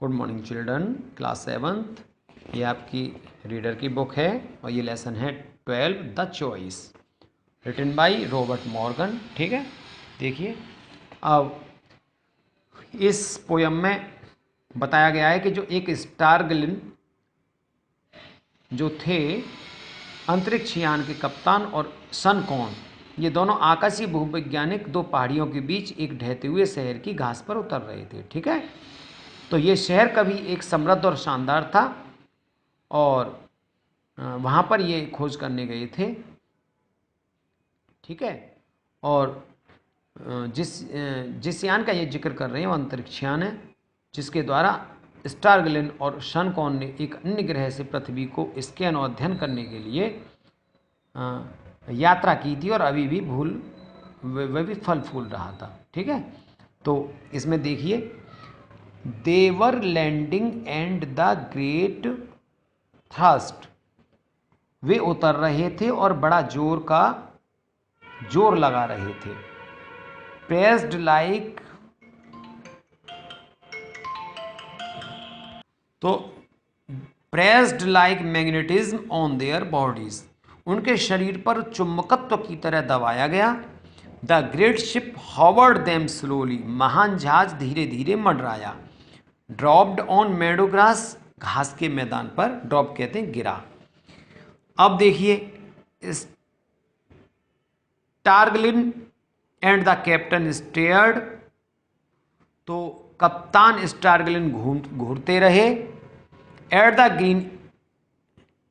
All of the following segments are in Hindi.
Good morning children, class 7th। ये आपकी रीडर की बुक है और ये लेसन है 12 the choice, written by Robert Morgan. ठीक है, देखिए अब इस पोयम में बताया गया है कि जो एक स्टारगलिन जो थे अंतरिक्ष यान के कप्तान और सन कौन, ये दोनों आकाशीय भूवैज्ञानिक दो पहाड़ियों के बीच एक ढहते हुए शहर की घास पर उतर रहे थे। ठीक है, तो ये शहर कभी एक समृद्ध और शानदार था और वहाँ पर ये खोज करने गए थे। ठीक है, और जिस यान का ये जिक्र कर रहे हैं वो अंतरिक्ष यान है, जिसके द्वारा स्टारगलिन और शनकॉन ने एक अन्य ग्रह से पृथ्वी को स्कैन और अध्ययन करने के लिए यात्रा की थी और अभी भी वह भी फल फूल रहा था। ठीक है, तो इसमें देखिए, their landing and the great thrust, वे उतर रहे थे और बड़ा जोर लगा रहे थे। प्रेस्ड लाइक, तो pressed like magnetism on their bodies, उनके शरीर पर चुंबकत्व की तरह दबाया गया। The great ship hovered them slowly, महान जहाज धीरे धीरे मंडराया। ड्रॉप्ड ऑन मेडो ग्रास, घास के मैदान पर, ड्रॉप कहते हैं गिरा। अब देखिए, स्टारगलिन एंड द कैप्टन स्टेयर्ड, तो कप्तान स्टारगलिन घूरते रहे। एट द ग्रीन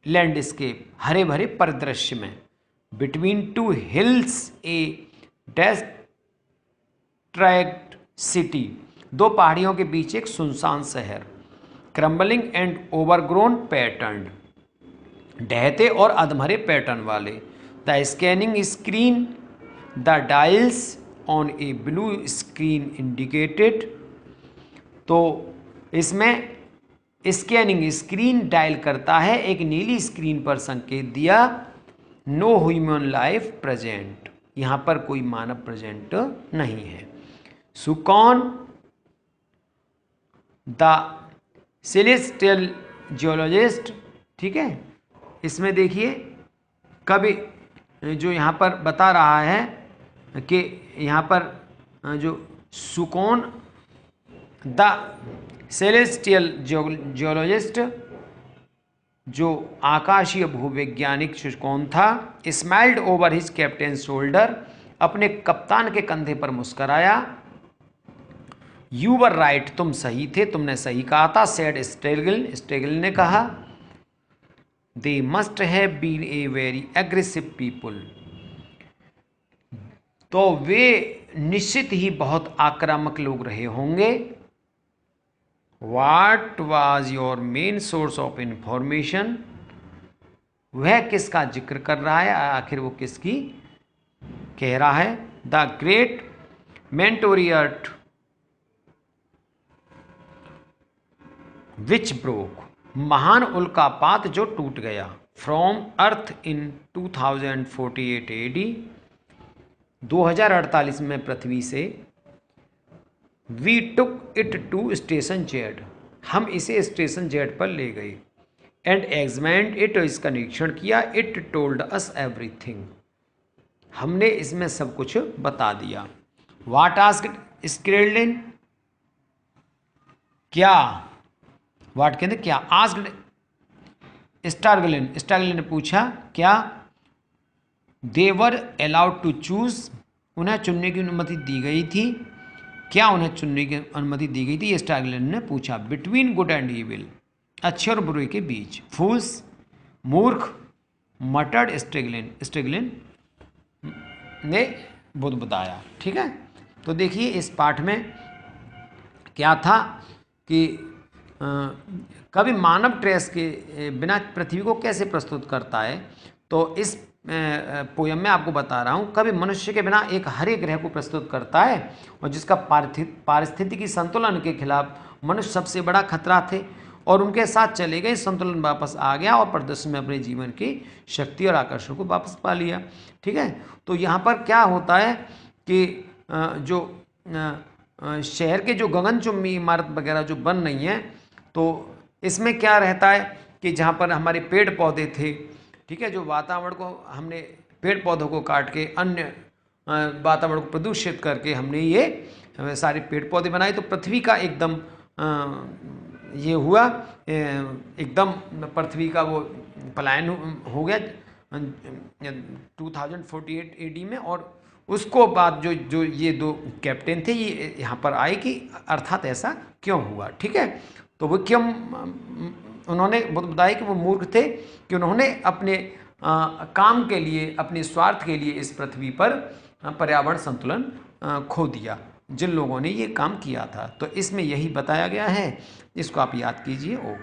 लैंडस्केप, हरे भरे परिदृश्य में। बिटवीन टू हिल्स ए डिस्ट्रैक्ट सिटी, दो पहाड़ियों के बीच एक सुनसान शहर। क्रम्बलिंग एंड ओवरग्रोन पैटर्न, ढहते और अधमरे पैटर्न वाले। The scanning screen, the dials on A blue screen indicated, तो इसमें स्कैनिंग स्क्रीन डायल करता है, एक नीली स्क्रीन पर संकेत दिया। नो ह्यूमन लाइफ प्रेजेंट, यहाँ पर कोई मानव प्रेजेंट नहीं है। सुकॉन द सेलेस्टियल जियोलॉजिस्ट, ठीक है, इसमें देखिए कभी जो यहाँ पर बता रहा है कि यहाँ पर जो सुकॉन द सेलेस्टियल जियोलॉजिस्ट, जो आकाशीय भूवैज्ञानिक सुकॉन था, smiled over his captain shoulder, अपने कप्तान के कंधे पर मुस्कराया। यू वर राइट, तुम सही थे, तुमने सही कहा था। सेड स्टेगल ने कहा। They must have been a very aggressive people, तो वे निश्चित ही बहुत आक्रामक लोग रहे होंगे। What was your main source of information, वह किसका जिक्र कर रहा है, आखिर वो किसकी कह रहा है। द ग्रेट मेंटोरियट विच ब्रोक, महान उल्कापात जो टूट गया। फ्रॉम अर्थ इन 2048 AD, 2048 में पृथ्वी से। We took it to station Z, हम इसे स्टेशन जेड पर ले गए। एंड एग्जामिन्ड इट, इसका निरीक्षण किया। इट टोल्ड अस एवरीथिंग, हमने इसमें सब कुछ बता दिया। वाट आस्क्ड स्क्रेलिन, क्या, वाट कहते क्या, आस्क्ड स्टारगलिन ने पूछा क्या। देवर अलाउड टू चूज, उन्हें चुनने की अनुमति दी गई थी, क्या उन्हें चुनने की अनुमति दी गई थी, स्टारगलिन ने पूछा। बिटवीन गुड एंड इविल, अच्छे और बुरे के बीच। फूल्स, मूर्ख, मटर्ड स्टेगलिन ने बुदबुदाया। ठीक है, तो देखिए इस पाठ में क्या था कि कभी मानव ट्रेस के बिना पृथ्वी को कैसे प्रस्तुत करता है। तो इस पोयम में आपको बता रहा हूँ, कभी मनुष्य के बिना एक हरे ग्रह को प्रस्तुत करता है और जिसका पारिस्थितिकी संतुलन के खिलाफ मनुष्य सबसे बड़ा खतरा थे और उनके साथ चले गए। संतुलन वापस आ गया और प्रदर्शन में अपने जीवन की शक्ति और आकर्षण को वापस पा लिया। ठीक है, तो यहाँ पर क्या होता है कि जो शहर के जो गगनचुंबी इमारत वगैरह जो बन रही हैं, तो इसमें क्या रहता है कि जहाँ पर हमारे पेड़ पौधे थे, ठीक है, जो वातावरण को हमने पेड़ पौधों को काट के अन्य वातावरण को प्रदूषित करके हमने ये सारे पेड़ पौधे बनाए, तो पृथ्वी का एकदम ये हुआ, एकदम पृथ्वी का वो पलायन हो गया 2048 AD में। और उसको बाद जो ये दो कैप्टन थे ये यहाँ पर आए कि अर्थात ऐसा क्यों हुआ, ठीक है। तो वो क्यों, उन्होंने बताया कि वो मूर्ख थे कि उन्होंने अपने काम के लिए, अपने स्वार्थ के लिए इस पृथ्वी पर पर्यावरण संतुलन खो दिया, जिन लोगों ने ये काम किया था। तो इसमें यही बताया गया है, इसको आप याद कीजिए।